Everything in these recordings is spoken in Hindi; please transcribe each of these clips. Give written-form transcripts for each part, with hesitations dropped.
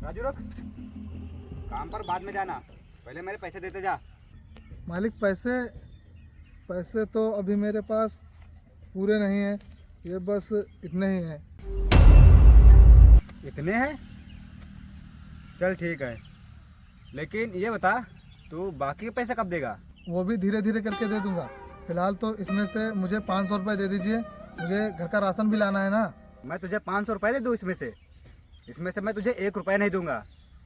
राजू रुक, काम पर बाद में जाना, पहले मेरे पैसे देते जा। मालिक पैसे पैसे तो अभी मेरे पास पूरे नहीं हैं, ये बस इतने ही हैं। इतने हैं? चल ठीक है, लेकिन ये बता तू बाकी के पैसे कब देगा? वो भी धीरे धीरे करके दे दूंगा। फिलहाल तो इसमें से मुझे 500 रुपये दे दीजिए, मुझे घर का राशन भी लाना है ना। मैं तुझे 500 रुपये दे दूँ इसमें से मैं तुझे 1 रुपया नहीं दूंगा।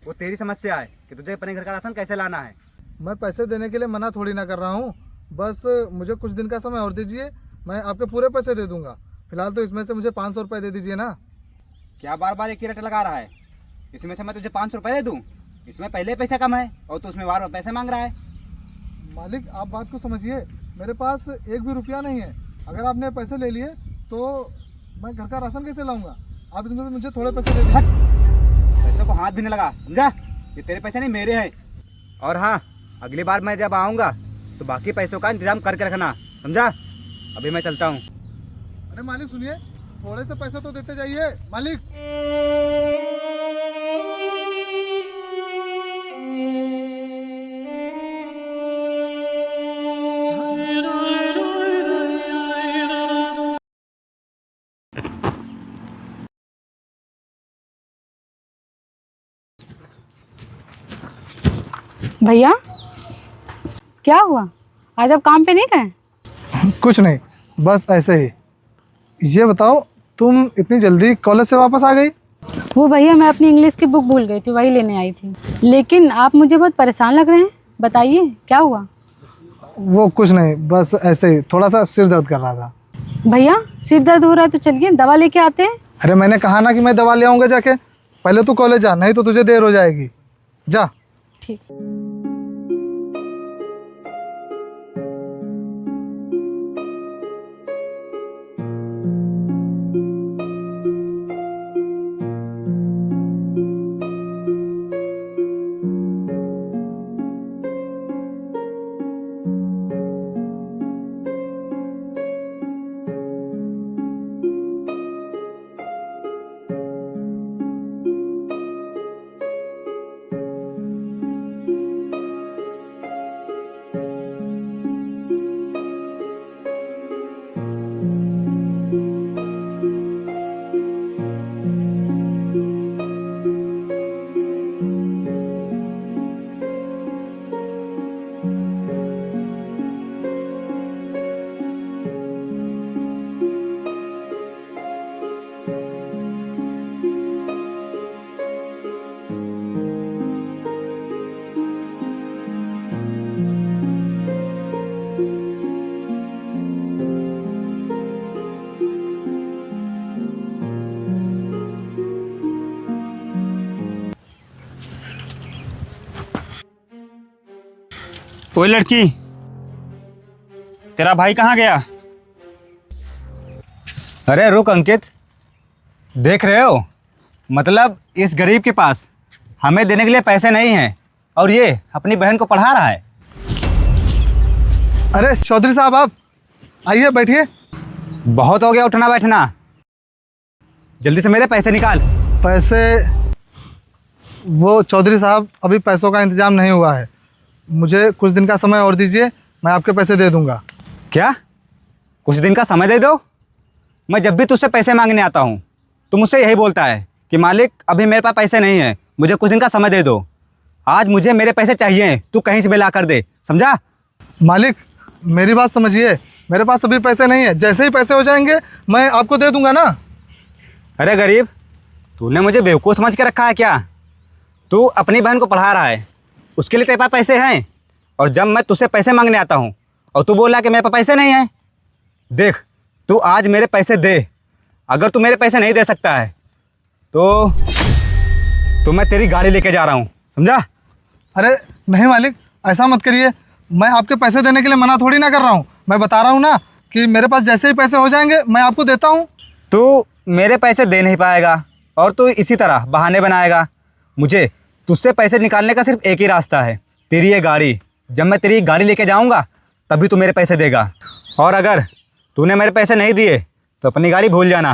वो तेरी समस्या है कि तुझे अपने घर का राशन कैसे लाना है। मैं पैसे देने के लिए मना थोड़ी ना कर रहा हूँ, बस मुझे कुछ दिन का समय और दीजिए, मैं आपके पूरे पैसे दे दूंगा। फिलहाल तो इसमें से मुझे 500 रुपये दे दीजिए ना। क्या बार बार एक ही रेट लगा रहा है? इसमें से मैं तुझे 500 रुपये दे दूँ? इसमें पहले पैसा कम है और तू उसमें बार बार पैसे मांग रहा है। मालिक आप बात को समझिए, मेरे पास एक भी रुपया नहीं है। अगर आपने पैसे ले लिए तो मैं घर का राशन कैसे लाऊंगा? आप इसमें से मुझे थोड़े पैसे दे दीजिए। पैसों को हाथ भी नहीं लगा, समझा? ये तेरे पैसे नहीं मेरे हैं। और हाँ, अगली बार मैं जब आऊँगा तो बाकी पैसों का इंतजाम करके रखना, समझा? अभी मैं चलता हूँ। अरे मालिक सुनिए, थोड़े से पैसे तो देते जाइए मालिक। भैया क्या हुआ, आज आप काम पे नहीं गए? कुछ नहीं, बस ऐसे ही। ये बताओ तुम इतनी जल्दी कॉलेज से वापस आ गई? वो भैया मैं अपनी इंग्लिश की बुक भूल गई थी, वही लेने आई थी। लेकिन आप मुझे बहुत परेशान लग रहे हैं, बताइए क्या हुआ? वो कुछ नहीं, बस ऐसे ही थोड़ा सा सिर दर्द कर रहा था। भैया सिर दर्द हो रहा है तो चलिए दवा लेके आते हैं। अरे मैंने कहा ना कि मैं दवा ले आऊँगा जाके। पहले तू कॉलेज जा, नहीं तो तुझे देर हो जाएगी। जा। ठीक। ओए लड़की, तेरा भाई कहाँ गया? अरे रुक अंकित, देख रहे हो, मतलब इस गरीब के पास हमें देने के लिए पैसे नहीं हैं और ये अपनी बहन को पढ़ा रहा है। अरे चौधरी साहब आप आइए, बैठिए। बहुत हो गया उठना बैठना, जल्दी से मेरे पैसे निकाल। पैसे? वो चौधरी साहब अभी पैसों का इंतजाम नहीं हुआ है, मुझे कुछ दिन का समय और दीजिए, मैं आपके पैसे दे दूंगा। क्या? कुछ दिन का समय दे दो? मैं जब भी तुझसे पैसे मांगने आता हूँ तो मुझसे यही बोलता है कि मालिक अभी मेरे पास पैसे नहीं है, मुझे कुछ दिन का समय दे दो। आज मुझे मेरे पैसे चाहिए, तू कहीं से भी ला कर दे, समझा? मालिक मेरी बात समझिए, मेरे पास अभी पैसे नहीं है, जैसे ही पैसे हो जाएंगे मैं आपको दे दूंगा ना। अरे गरीब, तूने मुझे बेवकूफ़ समझ के रखा है क्या? तू अपनी बहन को पढ़ा रहा है, उसके लिए तेरे पास पैसे हैं, और जब मैं तुझसे पैसे मांगने आता हूँ और तू बोला कि मेरे पास पैसे नहीं हैं। देख, तू आज मेरे पैसे दे, अगर तू मेरे पैसे नहीं दे सकता है तो मैं तेरी गाड़ी लेके जा रहा हूँ, समझा? अरे नहीं मालिक, ऐसा मत करिए, मैं आपके पैसे देने के लिए मना थोड़ी ना कर रहा हूँ। मैं बता रहा हूँ ना कि मेरे पास जैसे ही पैसे हो जाएंगे मैं आपको देता हूँ। तू मेरे पैसे दे नहीं पाएगा और तू इसी तरह बहाने बनाएगा। मुझे तुझसे पैसे निकालने का सिर्फ एक ही रास्ता है, तेरी ये गाड़ी। जब मैं तेरी गाड़ी लेके जाऊंगा तभी तू मेरे पैसे देगा, और अगर तूने मेरे पैसे नहीं दिए तो अपनी गाड़ी भूल जाना।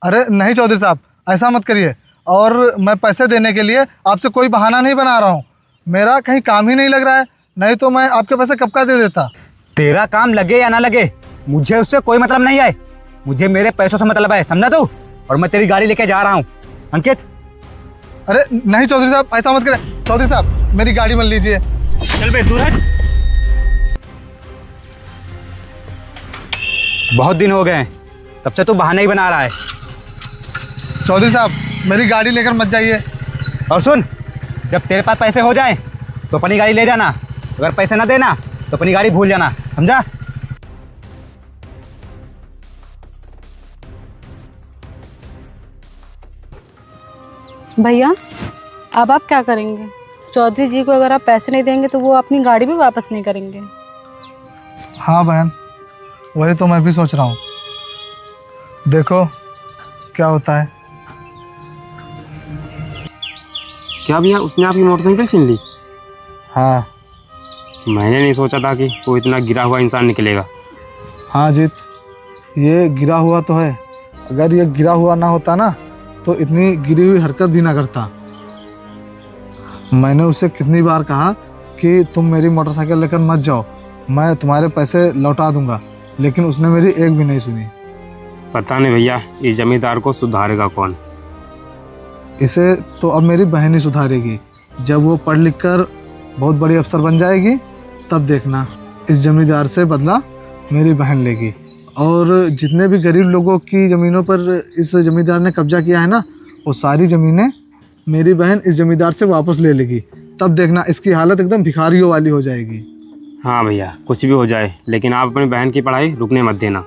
अरे नहीं चौधरी साहब, ऐसा मत करिए, और मैं पैसे देने के लिए आपसे कोई बहाना नहीं बना रहा हूँ। मेरा कहीं काम ही नहीं लग रहा है, नहीं तो मैं आपके पैसे कब का दे देता। तेरा काम लगे या ना लगे, मुझे उससे कोई मतलब नहीं है। मुझे मेरे पैसों से मतलब है, समझा तू? और मैं तेरी गाड़ी लेके जा रहा हूँ। अंकित, अरे नहीं चौधरी साहब, ऐसा मत करें। चौधरी साहब मेरी गाड़ी मत लीजिए। चल बे, दूर हट। बहुत दिन हो गए हैं, तब से तू बहाने ही बना रहा है। चौधरी साहब मेरी गाड़ी लेकर मत जाइए। और सुन, जब तेरे पास पैसे हो जाए तो अपनी गाड़ी ले जाना, अगर पैसे ना देना तो अपनी गाड़ी भूल जाना, समझा? भैया अब आप क्या करेंगे? चौधरी जी को अगर आप पैसे नहीं देंगे तो वो अपनी गाड़ी भी वापस नहीं करेंगे। हाँ बहन, वही तो मैं भी सोच रहा हूँ, देखो क्या होता है। क्या भैया, उसने आपकी मोटरसाइकिल छीन ली? हाँ मैंने नहीं सोचा था कि वो इतना गिरा हुआ इंसान निकलेगा। हाँ जीत, ये गिरा हुआ तो है। अगर ये गिरा हुआ ना होता ना तो इतनी गिरी हुई हरकत भी ना करता। मैंने उसे कितनी बार कहा कि तुम मेरी मोटरसाइकिल लेकर मत जाओ, मैं तुम्हारे पैसे लौटा दूंगा, लेकिन उसने मेरी एक भी नहीं सुनी। पता नहीं भैया, इस जमींदार को सुधारेगा कौन? इसे तो अब मेरी बहन ही सुधारेगी। जब वो पढ़ लिख कर बहुत बड़ी अफसर बन जाएगी तब देखना, इस जमींदार से बदला मेरी बहन लेगी। और जितने भी गरीब लोगों की ज़मीनों पर इस जमींदार ने कब्जा किया है ना, वो सारी ज़मीनें मेरी बहन इस जमींदार से वापस ले लेगी। तब देखना इसकी हालत एकदम भिखारियों वाली हो जाएगी। हाँ भैया, कुछ भी हो जाए, लेकिन आप अपनी बहन की पढ़ाई रुकने मत देना।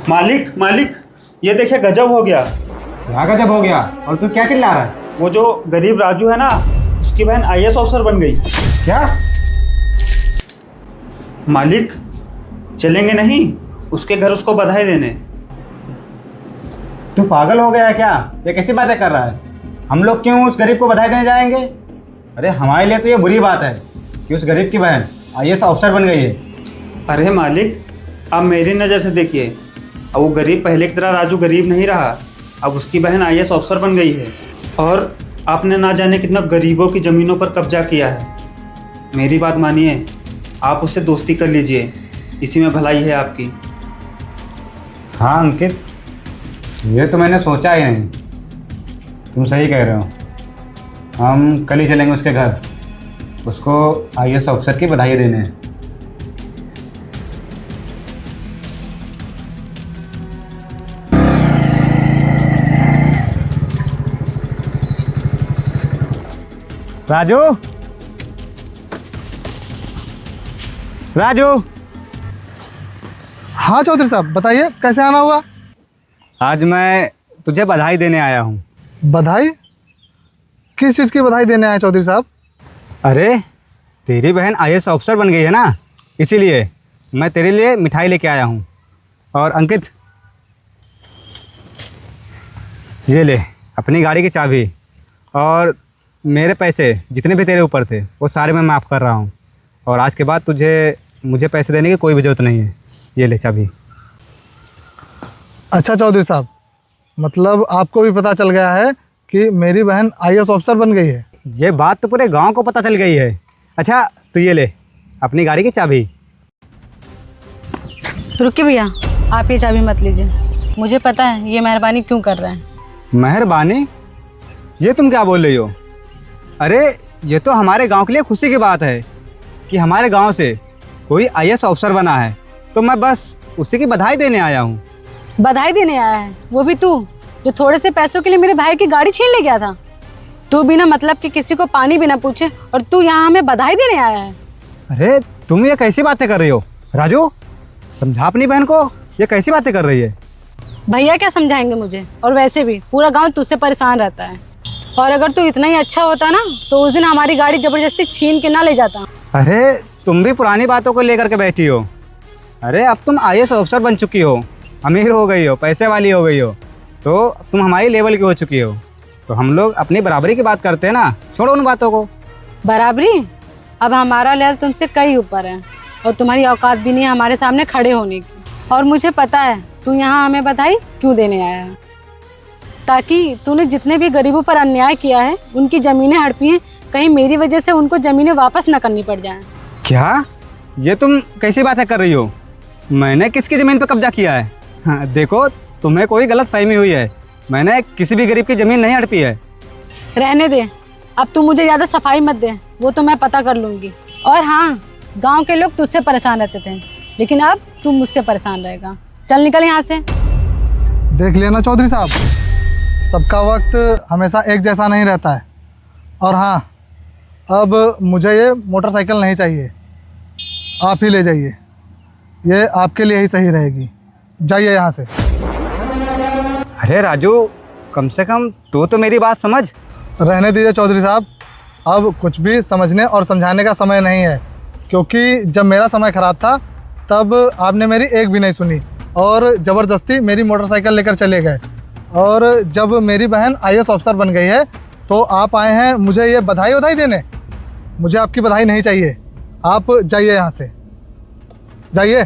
मालिक मालिक, ये देखिए गजब हो गया। क्या गजब हो गया? और तू क्या चिल्ला रहा है? वो जो गरीब राजू है ना, उसकी बहन आईएएस ऑफिसर बन गई। क्या? मालिक चलेंगे नहीं उसके घर उसको बधाई देने। तू पागल हो गया है क्या? ये कैसी बातें कर रहा है? हम लोग क्यों उस गरीब को बधाई देने जाएंगे? अरे हमारे लिए तो ये बुरी बात है। कि उस गरीब की बहन आईएएस ऑफिसर बन गई है। अरे मालिक, आप मेरी नज़र से देखिए, अब वो गरीब पहले की तरह राजू गरीब नहीं रहा, अब उसकी बहन आईएएस ऑफिसर बन गई है। और आपने ना जाने कितना गरीबों की ज़मीनों पर कब्जा किया है। मेरी बात मानिए, आप उससे दोस्ती कर लीजिए, इसी में भलाई है आपकी। हाँ अंकित, ये तो मैंने सोचा ही नहीं। तुम सही कह रहे हो, हम कल ही चलेंगे उसके घर, उसको आईएएस ऑफिसर की बधाई देने। राजू, राजू। हाँ चौधरी साहब, बताइए कैसे आना हुआ? आज मैं तुझे बधाई देने आया हूँ। बधाई? किस चीज़ की बधाई देने आए चौधरी साहब? अरे तेरी बहन आईएएस ऑफिसर बन गई है ना, इसीलिए मैं तेरे लिए मिठाई लेके आया हूँ। और अंकित, ये ले अपनी गाड़ी की चाबी, और मेरे पैसे जितने भी तेरे ऊपर थे वो सारे मैं माफ़ कर रहा हूँ। और आज के बाद मुझे पैसे देने की कोई भी ज़रूरत नहीं है। ये ले चाबी। अच्छा चौधरी साहब, मतलब आपको भी पता चल गया है कि मेरी बहन आईएएस ऑफिसर बन गई है? ये बात तो पूरे गांव को पता चल गई है। अच्छा तो ये ले अपनी गाड़ी की चाबी। रुकिए भैया, आप ये चाबी मत लीजिए, मुझे पता है ये मेहरबानी क्यों कर रहे हैं। मेहरबानी? ये तुम क्या बोल रही हो? अरे ये तो हमारे गांव के लिए खुशी की बात है कि हमारे गांव से कोई आईएएस ऑफिसर बना है, तो मैं बस उसी की बधाई देने आया हूँ। बधाई देने आया है? वो भी तू, जो थोड़े से पैसों के लिए मेरे भाई की गाड़ी छीन ले गया था। तू बिना मतलब कि किसी को पानी भी ना पूछे और तू यहाँ हमें बधाई देने आया है। अरे तुम ये कैसी बातें कर रही हो? राजू, समझा अपनी बहन को, ये कैसी बातें कर रही है? भैया क्या समझाएंगे मुझे? और वैसे भी पूरा गांव तुझसे परेशान रहता है, और अगर तू इतना ही अच्छा होता ना तो उस दिन हमारी गाड़ी जबरदस्ती छीन के ना ले जाता। अरे तुम भी पुरानी बातों को लेकर के बैठी हो। अरे अब तुम आईएएस ऑफिसर बन चुकी हो, अमीर हो गई हो, पैसे वाली हो गई हो, तो तुम हमारी लेवल की हो चुकी हो, तो हम लोग अपनी बराबरी की बात करते हैं ना। छोड़ो उन बातों को। बराबरी? अब हमारा लेवल तुमसे कई ऊपर है और तुम्हारी औकात भी नहीं है हमारे सामने खड़े होने की। और मुझे पता है तू यहाँ हमें बधाई क्यों देने आया है, ताकि तूने जितने भी गरीबों पर अन्याय किया है, उनकी ज़मीनें हड़पी हैं, कहीं मेरी वजह से उनको ज़मीनें वापस न करनी पड़ जाएं। क्या? ये तुम कैसी बातें कर रही हो? मैंने किसकी ज़मीन पर कब्जा किया है? हाँ, देखो तुम्हें कोई गलत फहमी हुई है। मैंने किसी भी गरीब की ज़मीन नहीं हड़पी है। रहने दे, अब तू मुझे ज़्यादा सफाई मत दे, वो तो मैं पता कर लूँगी। और हाँ, गांव के लोग तुझसे परेशान रहते थे, लेकिन अब तू मुझसे परेशान रहेगा। चल निकल यहाँ से। देख लिया ना चौधरी साहब, सबका वक्त हमेशा एक जैसा नहीं रहता है। और हाँ, अब मुझे ये मोटरसाइकिल नहीं चाहिए, आप ही ले जाइए, ये आपके लिए ही सही रहेगी। जाइए यहाँ से। अरे राजू, कम से कम तो मेरी बात समझ। रहने दीजिए चौधरी साहब, अब कुछ भी समझने और समझाने का समय नहीं है, क्योंकि जब मेरा समय ख़राब था तब आपने मेरी एक भी नहीं सुनी और ज़बरदस्ती मेरी मोटरसाइकिल लेकर चले गए। और जब मेरी बहन आईएएस ऑफिसर बन गई है तो आप आए हैं मुझे ये बधाई देने। मुझे आपकी बधाई नहीं चाहिए, आप जाइए यहाँ से, जाइए।